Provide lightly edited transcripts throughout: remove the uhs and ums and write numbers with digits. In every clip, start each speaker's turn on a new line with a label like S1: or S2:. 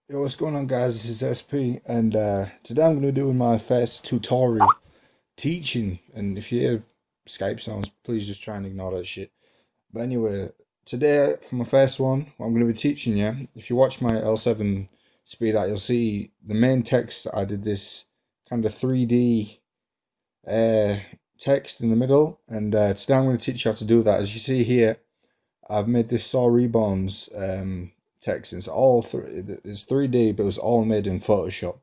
S1: Yo, what's going on, guys? This is SP, and today I'm going to be doing my first tutorial teaching. And if you hear Skype sounds, please just try and ignore that shit. But anyway, today for my first one, what I'm going to be teaching you, if you watch my L7 speed out, you'll see the main text. I did this kind of 3D uh, text in the middle, and today I'm going to teach you how to do that. As you see here, I've made this Saw Reborn's text. It's all it's 3D, but it was all made in Photoshop.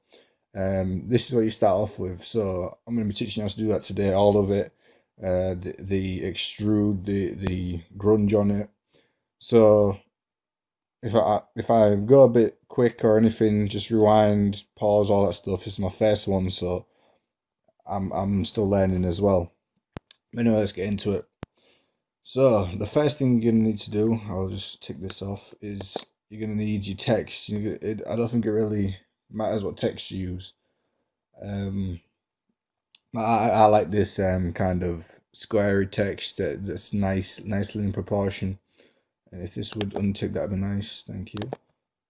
S1: This is what you start off with. So I'm going to be teaching you how to do that today. All of it, the extrude, the grunge on it. So if I go a bit quick or anything, just rewind, pause, all that stuff. It's my first one, so I'm still learning as well. Anyway, let's get into it. So the first thing you're gonna need to do, I'll just tick this off, is you're gonna need your text. I don't think it really matters what text you use. I like this kind of squarey text that's nicely in proportion. And if this would untick, that'd be nice. Thank you.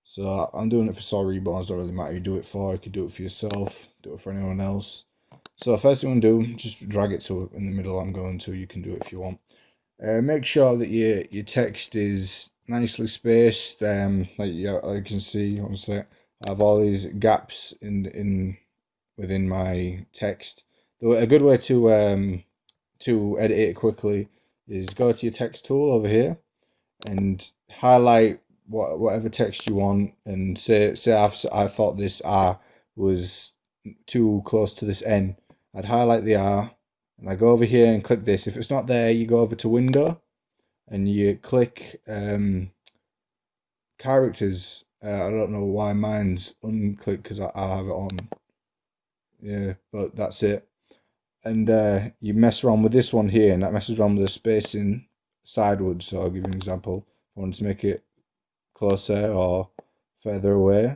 S1: So I'm doing it for Saw Reborns. Don't really matter who you do it for. You could do it for yourself. Do it for anyone else. So first thing I'm gonna do, just drag it to in the middle. I'm going to. You can do it if you want. Make sure that your text is nicely spaced. Like you can see, I have all these gaps within my text. A good way to edit it quickly is go to your text tool over here and highlight whatever text you want, and say I thought this R was too close to this N. I'd highlight the R. And I go over here and click this. If it's not there, you go over to Window and you click characters. I don't know why mine's unclicked because I have it on. Yeah, but that's it. And you mess around with this one here, and that messes around with the spacing sideways. So I'll give you an example. If I want to make it closer or further away,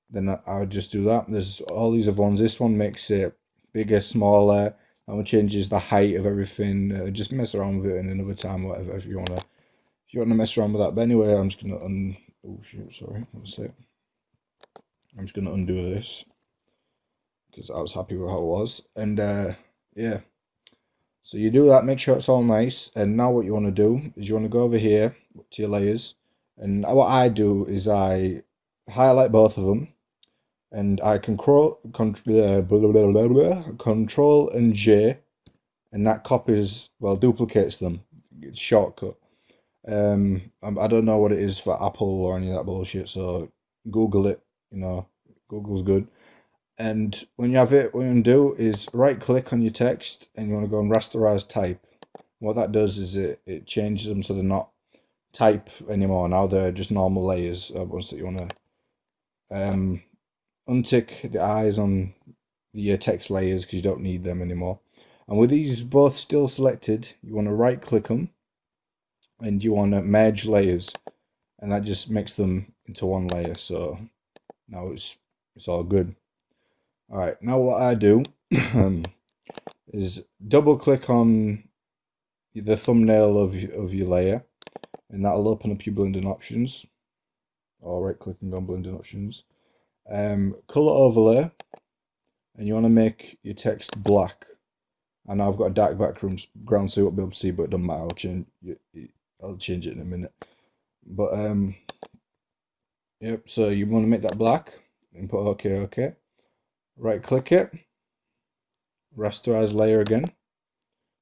S1: then I would just do that. There's all these other ones. This one makes it bigger, smaller. That one changes the height of everything. Just mess around with it in another time, whatever. If you wanna mess around with that. But anyway, I'm just gonna oh shit, sorry. That's it. I'm just gonna undo this because I was happy with how it was. And yeah. So you do that. Make sure it's all nice. And now what you want to do is you want to go over here to your layers. And what I do is I highlight both of them. And I control and J, and that copies, well, duplicates them. It's shortcut. I don't know what it is for Apple or any of that bullshit, so Google it. Google's good. And when you have it, what you want to do is right click on your text, and you want to go and rasterize type. What that does is it changes them so they're not type anymore. Now they're just normal layers. Once that you want to untick the eyes on the text layers because you don't need them anymore. And with these both still selected, you want to right click them and you want to merge layers, and that just makes them into one layer. So now it's all good. All right, now what I do is double click on the thumbnail of your layer, and that'll open up your blending options. Or right clicking on blending options. Color overlay, and you want to make your text black. I know I've got a dark background so you won't be able to see, but it doesn't matter. I'll change it in a minute. But yep. So you want to make that black and put OK. Right click it, rasterize layer again.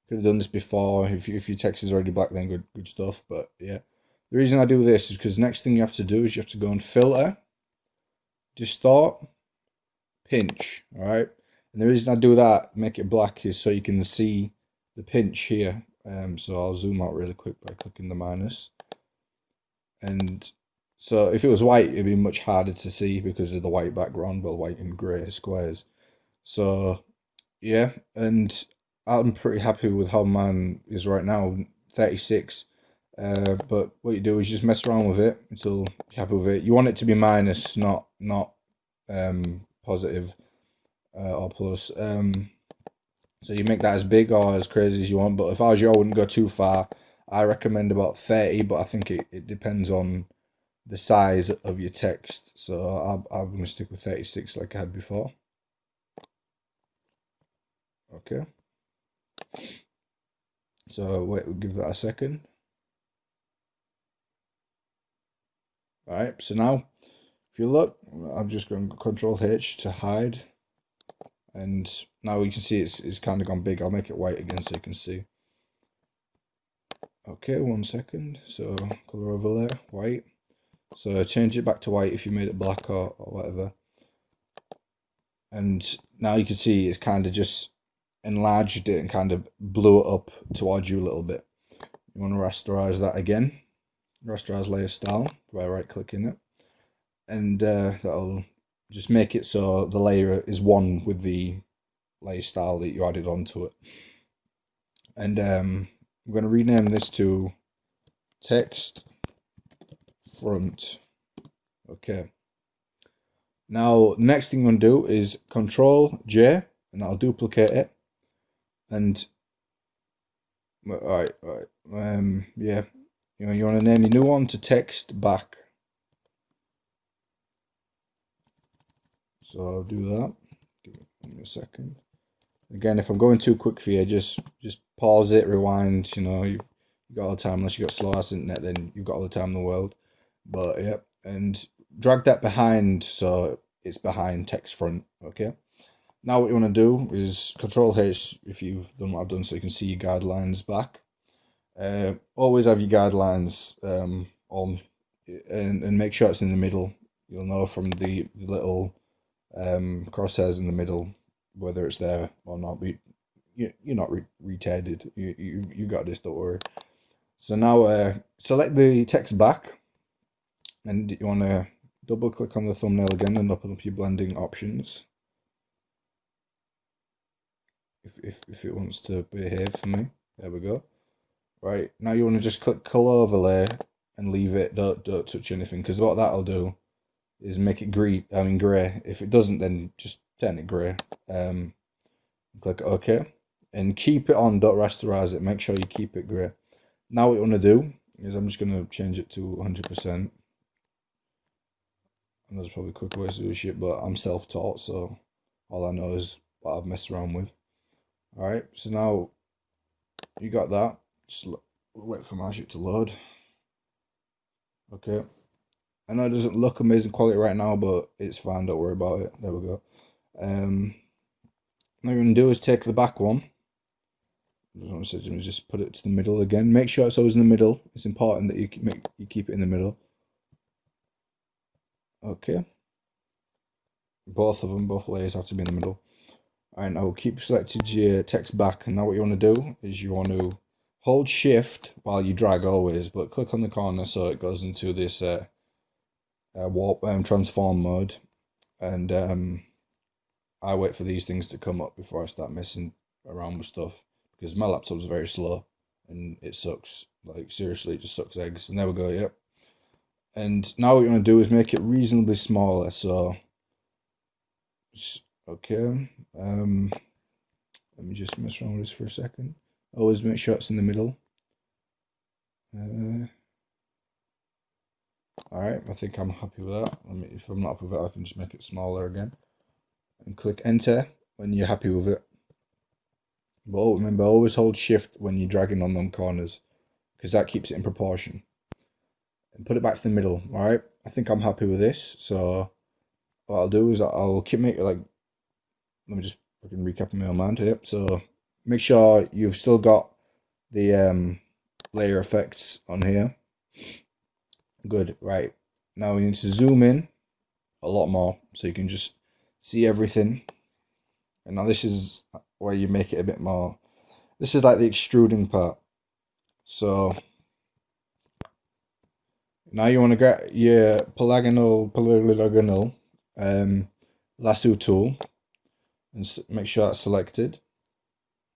S1: Could have done this before. If your text is already black, then good stuff. But yeah, the reason I do this is because the next thing you have to do is you have to go and filter, distort, pinch. All right, and the reason I do that, make it black, is so you can see the pinch here. So I'll zoom out really quick by clicking the minus. And so if it was white, it'd be much harder to see because of the white background, well, white and grey squares. So yeah, and I'm pretty happy with how mine is right now, 36. But what you do is just mess around with it until you're happy with it. You want it to be minus, not positive or plus. So you make that as big or as crazy as you want. But if I was you, I wouldn't go too far. I recommend about 30, but I think it depends on the size of your text. So I'm going to stick with 36 like I had before. Okay. So wait, we'll give that a second. Alright, so now if you look, I'm just going to Control H to hide. And now you can see it's kind of gone big. I'll make it white again so you can see. Okay, 1 second. So color overlay, white. So change it back to white if you made it black or whatever. And now you can see it's kind of just enlarged it and kind of blew it up towards you a little bit. You want to rasterize that again. Rasterize layer style by right clicking it. And that'll just make it so the layer is one with the layer style that you added onto it. And I'm going to rename this to text front. Okay. Now, the next thing I'm going to do is Control J, and I'll duplicate it. And alright, yeah, you want to name your new one to text back. So I'll do that. Give me a second. Again, if I'm going too quick for you, just pause it, rewind. You know, you got all the time. Unless you got slow ass internet, then you've got all the time in the world. But yeah, and drag that behind so it's behind text front. Okay. Now what you want to do is Control H if you've done what I've done, so you can see your guidelines back. Always have your guidelines on, and make sure it's in the middle. You'll know from the little crosshairs in the middle whether it's there or not. But you're not retarded. You got this, don't worry. So now select the text back, and you want to double click on the thumbnail again and open up your blending options. If it wants to behave for me. There we go. Right, now you want to just click color overlay and leave it. Don't touch anything, because what that'll do is make it grey. If it doesn't, then just turn it grey. Click OK and keep it on. Don't rasterize it. Make sure you keep it grey. Now what you want to do is I'm just going to change it to 100%. And there's probably quicker ways to do shit, but I'm self-taught, so all I know is what I've messed around with. Alright, so now you got that. Just wait for my shit to load. Okay. I know it doesn't look amazing quality right now, but it's fine. Don't worry about it. There we go. Now what you're going to do is take the back one. Just put it to the middle again. Make sure it's always in the middle. It's important that you keep it in the middle. Okay. Both of them, both layers have to be in the middle. Alright, now keep selected your text back, and now what you want to do is you want to hold shift while you drag always, but click on the corner so it goes into this warp transform mode, and I wait for these things to come up before I start messing around with stuff, because my laptop's very slow and it sucks. Like seriously, it just sucks eggs. And there we go. Yep. And now what you want to do is make it reasonably smaller. So okay, let me just mess around with this for a second. Always make sure it's in the middle. Alright, I think I'm happy with that. If I'm not happy with it, I can just make it smaller again. And click enter when you're happy with it. But remember, always hold shift when you're dragging on them corners, because that keeps it in proportion. And put it back to the middle. Alright, I think I'm happy with this. So what I'll do is I'll keep making, like, let me just fucking recap my own mind here. So make sure you've still got the layer effects on here. Good. Right, now we need to zoom in a lot more so you can just see everything. And now this is where you make it a bit more. This is like the extruding part. So now you want to get your polygonal lasso tool and make sure that's selected.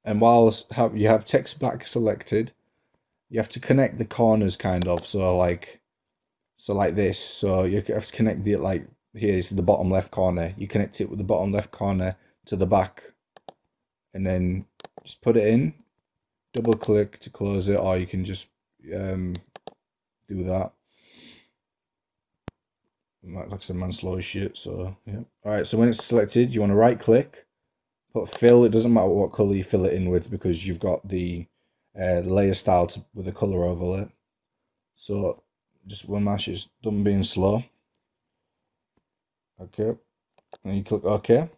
S1: And while you have text back selected, you have to connect the corners kind of. So like this. So you have to connect the, like, here's the bottom left corner. You connect it with the bottom left corner to the back, and then just put it in. Double click to close it, or you can just do that. And now what you want to do is make it reasonably smaller. So like I said, man, slow as shit. So yeah. All right. So when it's selected, you want to right click, put fill. It doesn't matter what color you fill it in with because you've got the layer style with the color overlay. So just when my shit's done being slow, okay, and you click OK.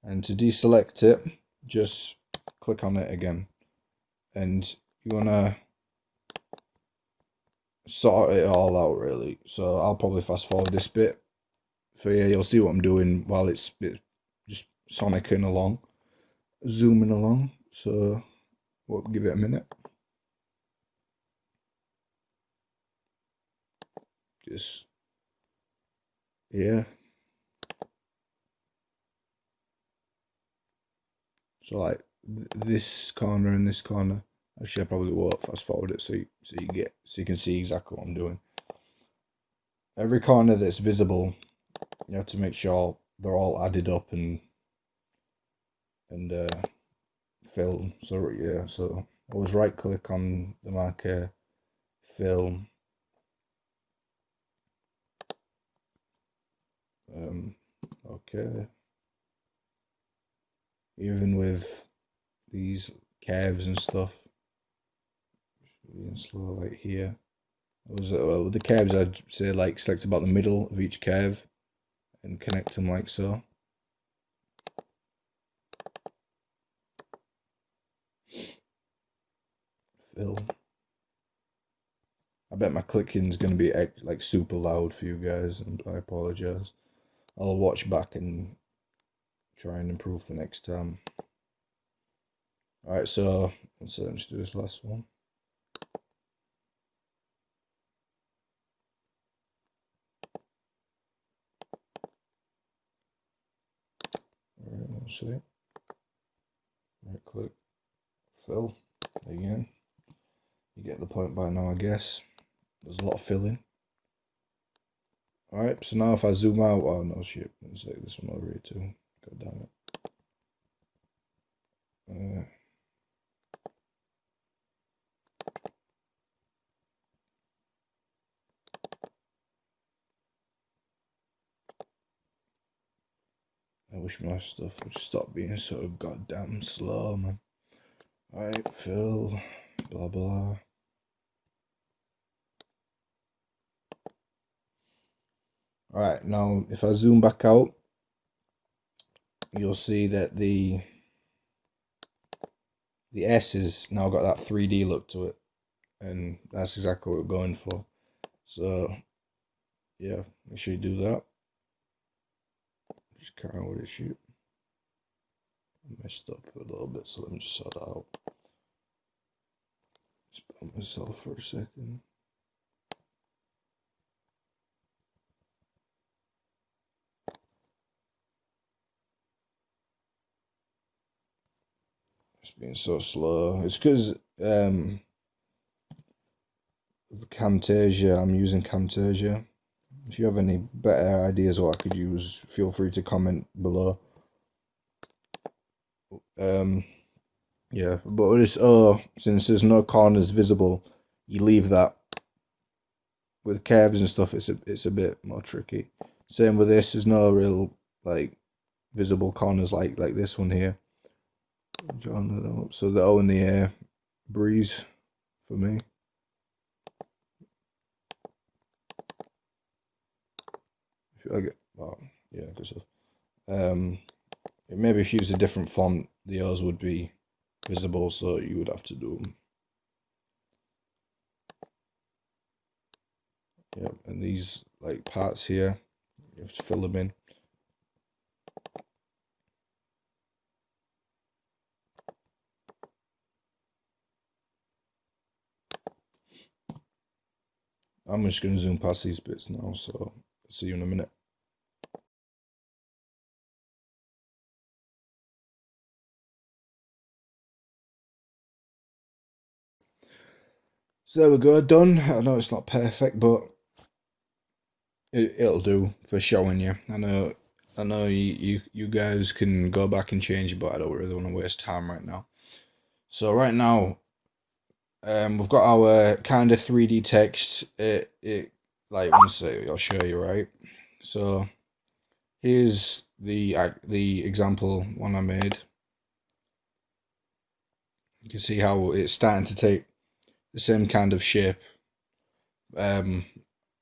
S1: And to deselect it, just click on it again, and you wanna sort it all out really. So I'll probably fast forward this bit. So yeah, you'll see what I'm doing while it's just sonicking along, zooming along. So we'll give it a minute. Just yeah. So like this corner and this corner. Actually, I probably won't fast forward it so you can see exactly what I'm doing. Every corner that's visible, you have to make sure they're all added up and fill. So yeah, so always right click on the marker, fill. Okay. Even with these curves and stuff, being slow like here. With the curves, I'd say like select about the middle of each curve and connect them like so. Fill. I bet my clicking is going to be like super loud for you guys, and I apologize. I'll watch back and try and improve for next time. Alright, so let's do this last one. Alright, let's see. Right click, fill again. You get the point by now, I guess. There's a lot of filling. Alright, so now if I zoom out, oh no shit, let's take this one over here too. God damn it. I wish my stuff would stop being so goddamn slow, man. Alright, fill, blah blah. Alright, now if I zoom back out, you'll see that the S has now got that 3D look to it, and that's exactly what we're going for. So yeah, make sure you do that. Just carry on with this shit. I messed up a little bit, so let me just sort that out. Just bump myself for a second. It's being so slow. It's because of Camtasia. I'm using Camtasia. If you have any better ideas what I could use, feel free to comment below. Yeah, but with this since there's no corners visible, you leave that. With curves and stuff, it's a bit more tricky. Same with this, there's no real like visible corners like this one here. So the O and the A breeze for me. Yeah, good stuff. Maybe if you use a different font, the O's would be visible, so you would have to do them. Yeah, and these like parts here, you have to fill them in. I'm just going to zoom past these bits now, so see you in a minute. So there we go, done. I know it's not perfect, but it'll do for showing you. I know you guys can go back and change it, but I don't really want to waste time right now. So right now, we've got our kind of 3D text. It like one second, I'll show you, right? So here's the example one I made. You can see how it's starting to take the same kind of shape.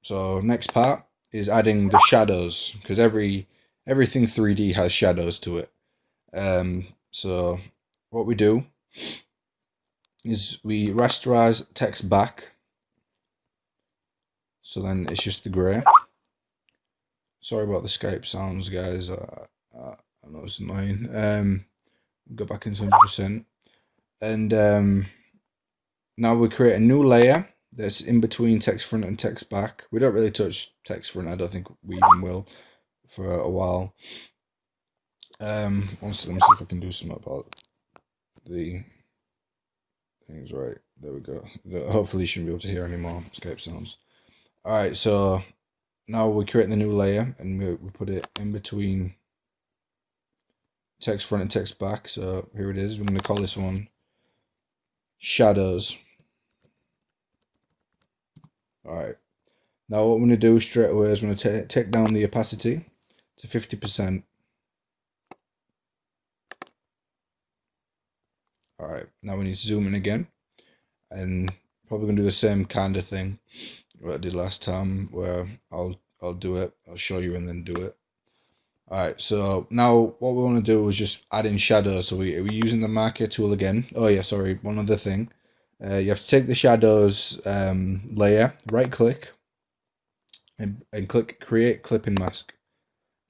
S1: So next part is adding the shadows, because everything 3D has shadows to it. So what we do is we rasterize text back, so then it's just the grey. Sorry about the Skype sounds, guys. I know it's annoying. Go back into 100%, and now we create a new layer that's in between text front and text back. We don't really touch text front. I don't think we even will for a while. Let me see if I can do something about the things. Right, there we go. Hopefully you shouldn't be able to hear any more Skype sounds. Alright, so now we create the new layer and we put it in between text front and text back. So here it is. We're going to call this one shadows. Alright, now what I'm going to do straight away is I'm going to take down the opacity to 50%. Alright, now we need to zoom in again, and probably going to do the same kind of thing what I did last time, where I'll do it, I'll show you and then do it. Alright, so now what we want to do is just add in shadows. So we're using the marker tool again. Oh yeah, sorry, one other thing. You have to take the shadows layer, right click, and click create clipping mask.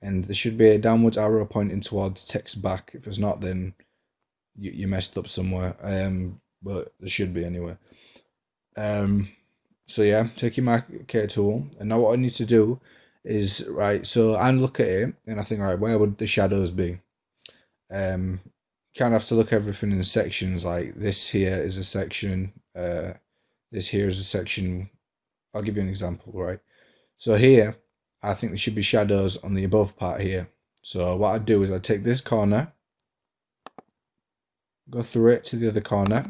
S1: And there should be a downwards arrow pointing towards text back. If it's not, then you messed up somewhere. But there should be anyway. So yeah, take your marker tool, and now what I need to do is, right, so I look at it and I think, right, where would the shadows be? Kind of have to look at everything in sections. Like this here is a section, this here is a section. I'll give you an example, right? So here, I think there should be shadows on the above part here. So what I do is I take this corner, go through it to the other corner,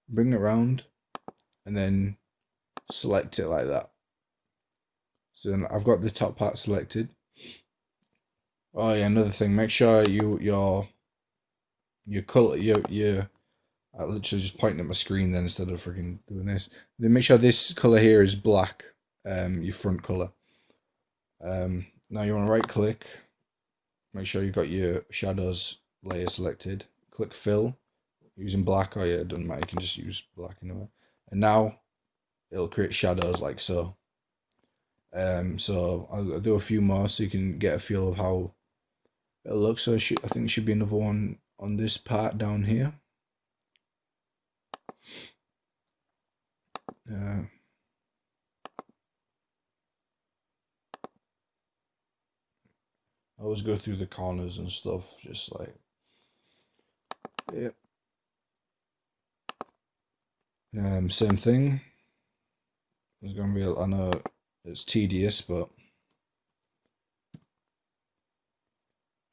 S1: bring it around, and then select it like that. So then I've got the top part selected. Oh yeah, another thing, make sure your color, I literally just pointing at my screen then instead of freaking doing this. Then make sure this color here is black, your front color. Now you want to right click, make sure you've got your shadows layer selected, click fill using black. Oh yeah, it doesn't matter, you can just use black anyway. And now it'll create shadows like so. So I'll do a few more so you can get a feel of how it looks. So I think there should be another one on this part down here. I always go through the corners and stuff, just like, yeah. Same thing. It's gonna be, I know it's tedious, but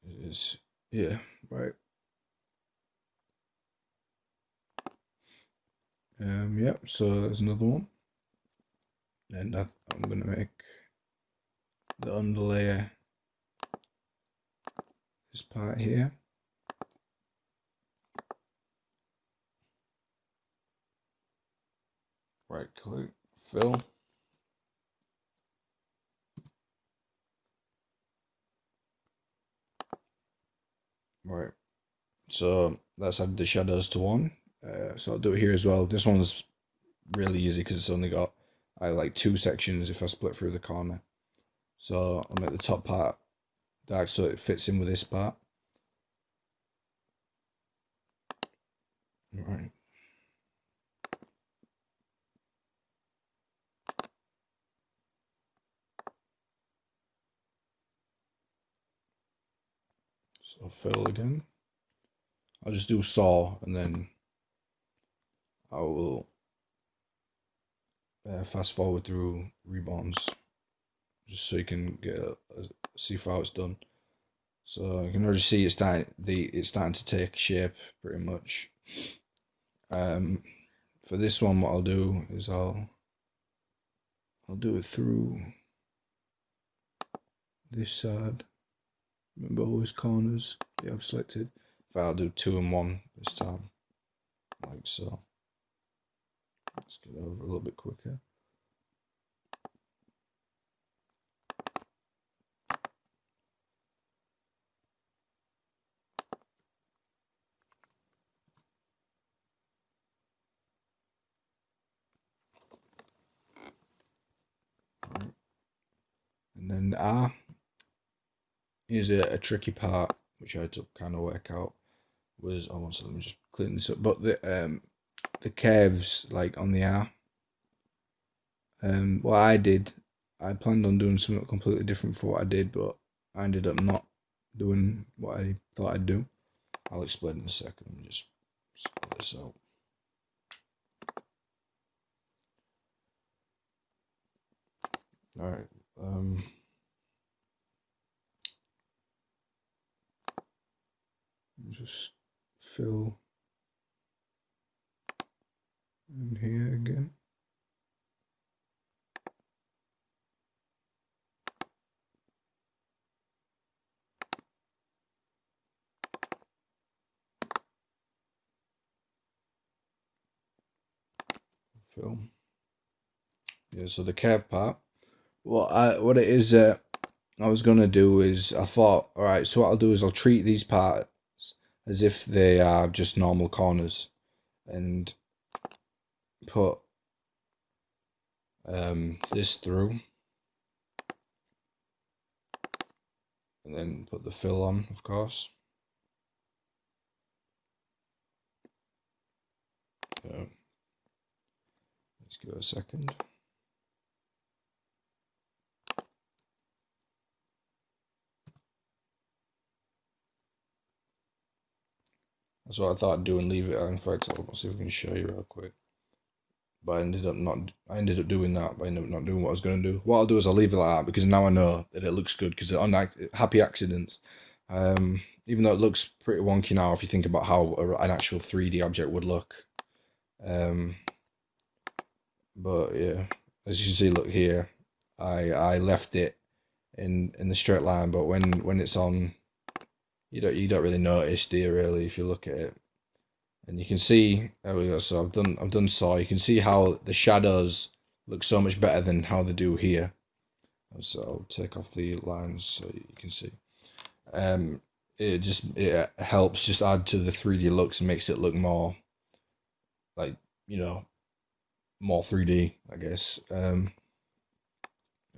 S1: it's, yeah, right. Yep, so there's another one. And I'm gonna make the underlayer this part here. Right click, fill. Right, so that's added the shadows to one. So I'll do it here as well. This one's really easy because it's only got like 2 sections if I split through the corner. So I'll make the top part dark so it fits in with this part. Right. So fill again. I'll just do saw and then I will fast forward through Reborns just so you can get see how it's done. So you can already see it's starting to take shape pretty much. For this one, what I'll do is I'll I'll do it through this side. Remember always corners you have selected. I'll do 2 and 1 this time, like so. Let's get over a little bit quicker. Right. And then R is a tricky part, which I had to kind of work out. Was almost, let me just clean this up. But the curves like on the R. What I did, I planned on doing something completely different for what I did, but I ended up not doing what I thought I'd do. I'll explain in a second. Let me just pull this out. All right. Just fill in here again. Fill. Yeah, so the curve part. What it is I was gonna do is, I thought, all right, so what I'll do is I'll treat these parts as if they are just normal corners, and put this through, and then put the fill on, of course. Let's give it a second. That's what I thought I'd do and leave it. In fact, I'll see if we can show you real quick. But I ended up doing that, but I ended up not doing what I was going to do. What I'll do is I'll leave it like that, because now I know that it looks good, because on happy accidents. Even though it looks pretty wonky now, if you think about how an actual 3D object would look. But yeah, as you can see, look here, I left it in the straight line, but when it's on, you don't really notice, do you, really, if you look at it. And you can see, there we go, so I've done saw. You can see how the shadows look so much better than how they do here. So I'll take off the lines so you can see. It helps just add to the 3D looks and makes it look more like, you know, more 3D, I guess. And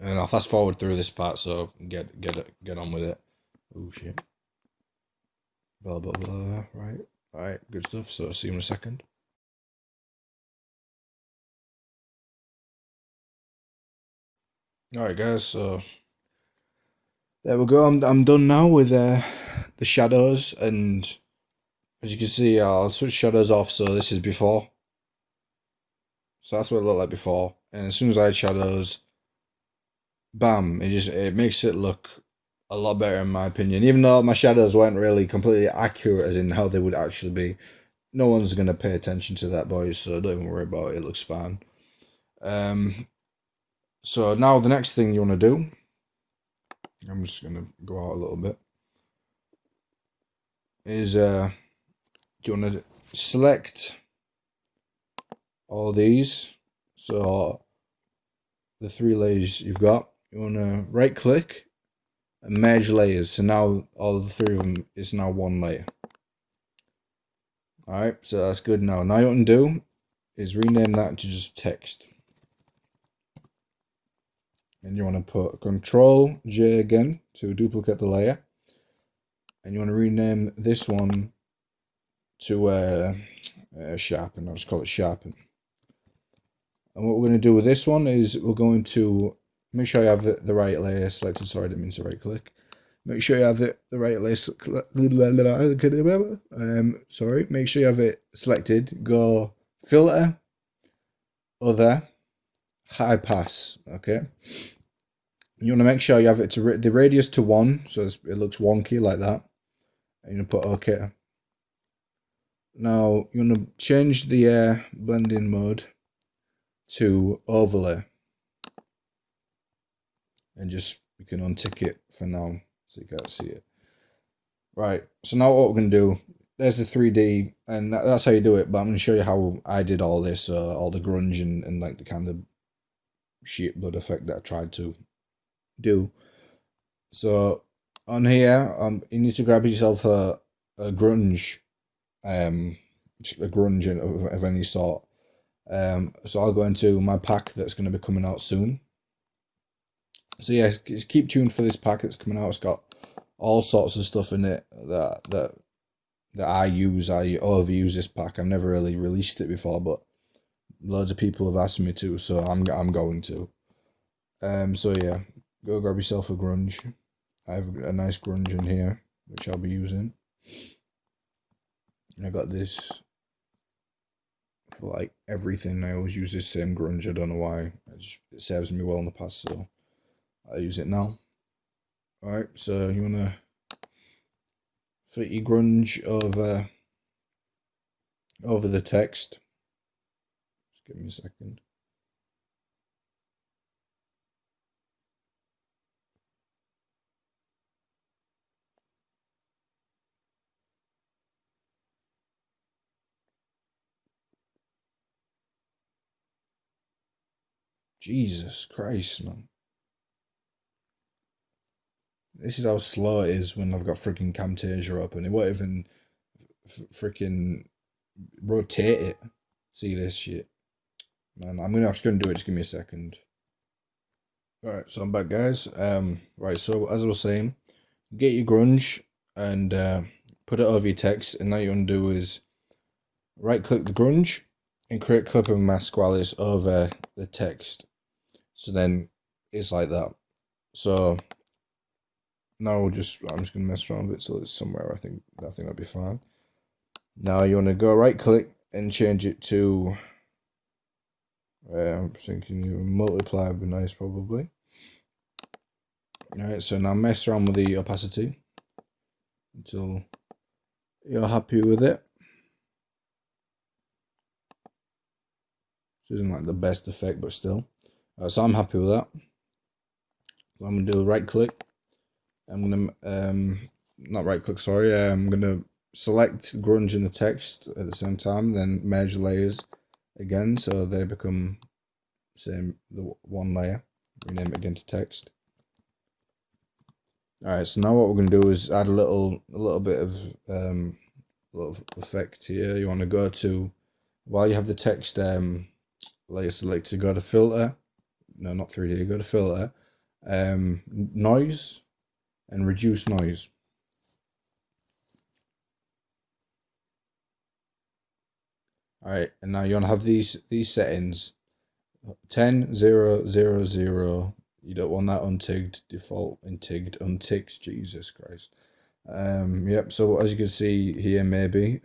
S1: I'll fast forward through this part, so get on with it. Oh shit. Blah blah blah. Right. Alright, good stuff. So see you in a second. Alright guys, so there we go. I'm done now with the shadows, and as you can see, I'll switch shadows off. So this is before. So that's what it looked like before. And as soon as I add shadows, bam, it makes it look a lot better in my opinion. Even though my shadows weren't really completely accurate as in how they would actually be. No one's gonna pay attention to that, boys, so don't even worry about it. It looks fine. So now the next thing you want to do, I'm just gonna go out a little bit, is you want to select all these. So the 3 layers you've got, you want to right click and merge layers. So now all the 3 of them is now 1 layer. Alright, so that's good now. Now what you want to do is rename that to just text. And you want to put Control J again to duplicate the layer. And you want to rename this one to Sharpen. I'll just call it Sharpen. And what we're going to do with this one is we're going to make sure you have the right layer selected. Sorry, I didn't mean to right click. Make sure you have the right layer. Sorry, make sure you have it selected. Go Filter, Other, High Pass. Okay. You want to make sure you have it to the radius to 1, so it looks wonky like that. And you put OK. Now you want to change the blending mode to overlay. and just we can untick it for now so you can't see it. Right, so now what we're going to do, there's the 3D, and that's how you do it, but I'm going to show you how I did all this, all the grunge and like the kind of shit blood effect that I tried to do. So on here, you need to grab yourself a grunge, a grunge of any sort. So I'll go into my pack that's going to be coming out soon. So yeah, just keep tuned for this pack that's coming out. It's got all sorts of stuff in it that I use. I overuse this pack. I've never really released it before, but loads of people have asked me to, so I'm going to. So yeah, go grab yourself a grunge. I have a nice grunge in here, which I'll be using. And I got this for like everything. I always use this same grunge. I don't know why. It serves me well in the past, so I'll use it now. Alright, so you want to fit your grunge over the text. Just give me a second. Jesus Christ, man. This is how slow it is when I've got freaking Camtasia open. It won't even freaking rotate it. See this shit. Man, I'm just gonna do it, just give me a second. Alright, so I'm back, guys. Right, so as I was saying, get your grunge and put it over your text, and now you want to do is right click the grunge and create clipping mask while it's over the text. So then it's like that. So now I'm just gonna mess around with it so it's somewhere. I think that'll be fine. Now you want to go right click and change it to I'm thinking you multiply would be nice probably. Alright, so now mess around with the opacity until you're happy with it. This isn't like the best effect, but still. So I'm happy with that. So I'm gonna do a right click. I'm gonna not right click, sorry. I'm gonna select grunge in the text at the same time, then merge layers again so they become the one layer. Rename it again to text. Alright, so now what we're gonna do is add a little bit of effect here. You want to go to, while you have the text layer selected, go to filter. No, not 3D. Go to filter, noise, and reduce noise. Alright, and now you want to have these settings 10, 0, 0, 0. You don't want that untigged, default unticked, Jesus Christ. Yep, so as you can see here, maybe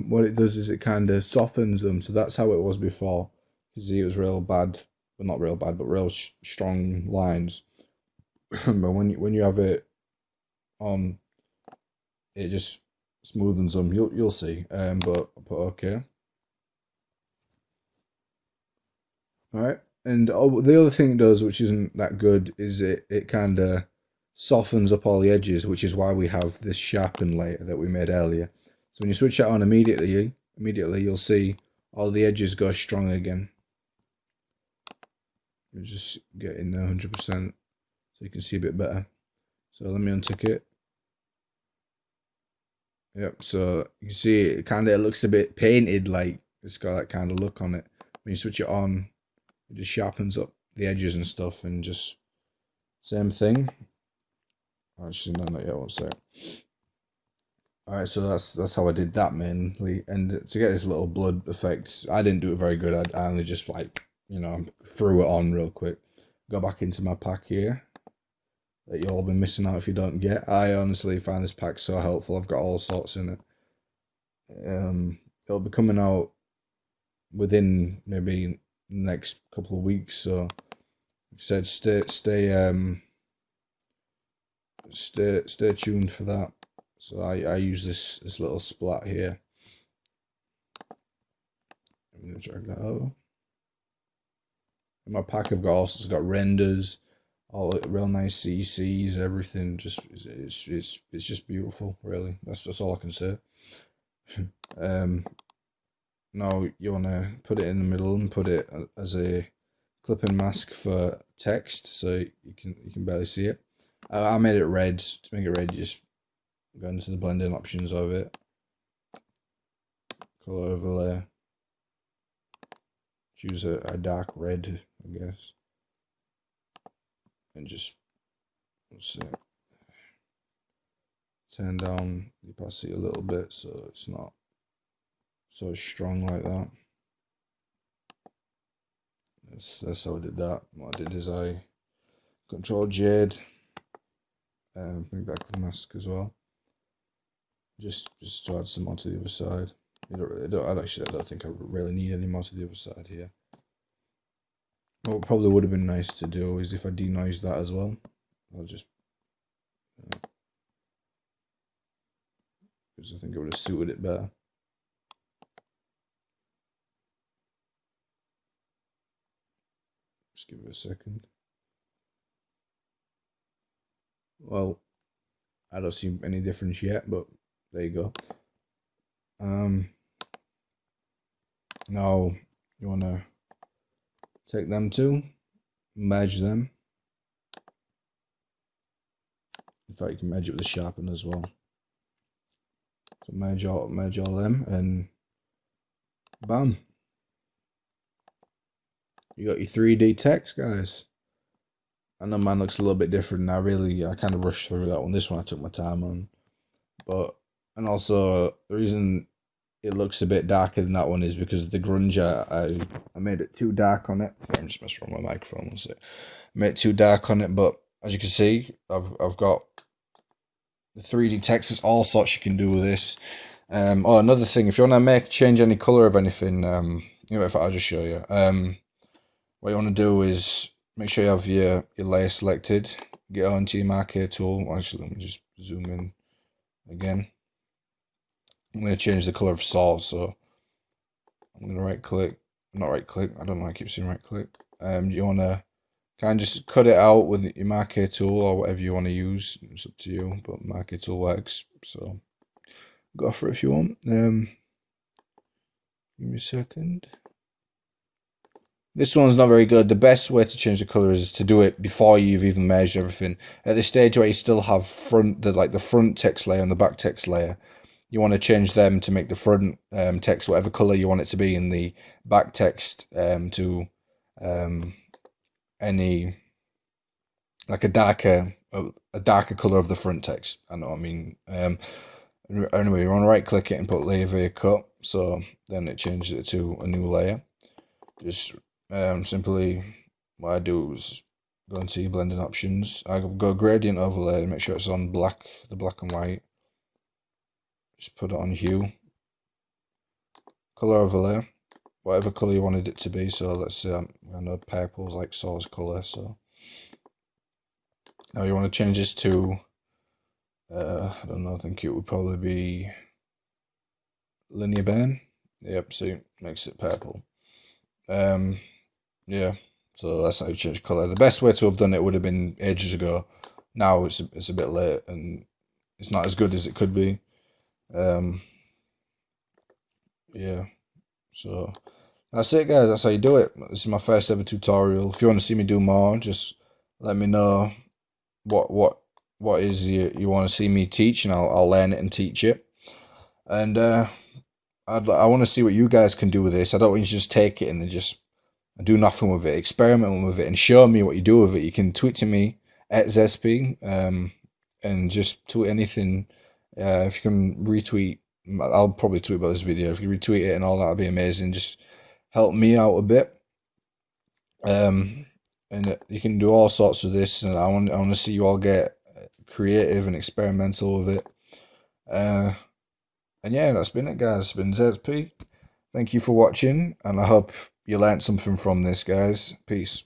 S1: what it does is it kind of softens them. So that's how it was before. You see, it was real bad, well, not real bad, but real strong lines. But when you have it on, it just smoothens them. You'll see. But okay. All right. And the other thing it does, which isn't that good, is it kind of softens up all the edges, which is why we have this sharpen layer that we made earlier. So when you switch that on immediately you'll see all the edges go strong again. You just get in there 100% so you can see a bit better. So let me untick it. Yep, so you can see it looks a bit painted, like it's got that kind of look on it. When you switch it on, it just sharpens up the edges and stuff, and just same thing. Actually, no, not yet. One sec. Alright, so that's how I did that mainly. And to get this little blood effect, I didn't do it very good. I only just, like, you know, threw it on real quick. Go back into my pack here that you'll all be missing out if you don't get. I honestly find this pack so helpful. I've got all sorts in it. It'll be coming out within maybe next couple of weeks, so like I said, stay tuned for that. So I use this little splat here. I'm gonna drag that over. In my pack I've got renders, all real nice CCs, everything. Just it's just beautiful, really. That's all I can say. Now you wanna put it in the middle and put it as a clipping mask for text, so you can barely see it. I made it red. To make it red, you just go into the blending options of it, color overlay, choose a dark red, I guess, and just turn down the opacity a little bit so it's not so strong like that. That's how I did that. What I did is I Control Jade, bring back the mask as well, just to add some more to the other side. I don't think I really need any more to the other side here. What probably would have been nice to do is if I denoise that as well. I'll just because I think it would have suited it better. Just give it a second. Well, I don't see any difference yet, but there you go. Now you want to take them two, merge them. In fact, you can merge it with the sharpen as well. So merge all them, and bam, you got your 3D text, guys. I know mine looks a little bit different now. I kind of rushed through that one. This one I took my time on, and also the reason it looks a bit darker than that one is because the grunge I made it too dark on it. I'm just messing around with my microphone. I made it too dark on it, but as you can see, I've got the 3D text. There's all sorts you can do with this. Oh, another thing, if you want to change any color of anything, if I'll just show you. What you want to do is make sure you have your layer selected. Get onto your marquee tool. Actually, let me just zoom in again. I'm going to change the color of salt, so I'm going to right click. Not right click. I don't know why I keep saying right click. You want to kind of just cut it out with your marquee tool or whatever you want to use. It's up to you, but marquee tool works. So go for it if you want. Give me a second. This one's not very good. The best way to change the color is to do it before you've even merged everything. At the stage where you still have the front text layer and the back text layer, you want to change them to make the front text whatever color you want it to be, and the back text to any like a darker color of the front text. I know what I mean. Anyway, you want to right click it and put layer via cut, so then it changes it to a new layer. Just simply what I do is go into your blending options. I go gradient overlay and make sure it's on the black and white. Just put it on hue. Color overlay, whatever color you wanted it to be. So let's say I know purple's like source color. So now you want to change this to I don't know. I think it would probably be linear band. Yep. So it makes it purple. Yeah, so that's how you change color. The best way to have done it would have been ages ago. Now it's a bit late and it's not as good as it could be. Yeah, so that's it, guys. That's how you do it. This is my first ever tutorial. If you want to see me do more, just let me know what is you want to see me teach, and I'll learn it and teach it. And I want to see what you guys can do with this. I don't want you to just take it and then just do nothing with it. Experiment with it and show me what you do with it. You can tweet to me at Zesp, and just tweet anything. If you can retweet, I'll probably tweet about this video. If you retweet it and all that, would be amazing. Just help me out a bit. And you can do all sorts of this, and I want to see you all get creative and experimental with it. And yeah, that's been it, guys. It's been Zesp. Thank you for watching, and I hope you learned something from this, guys. Peace.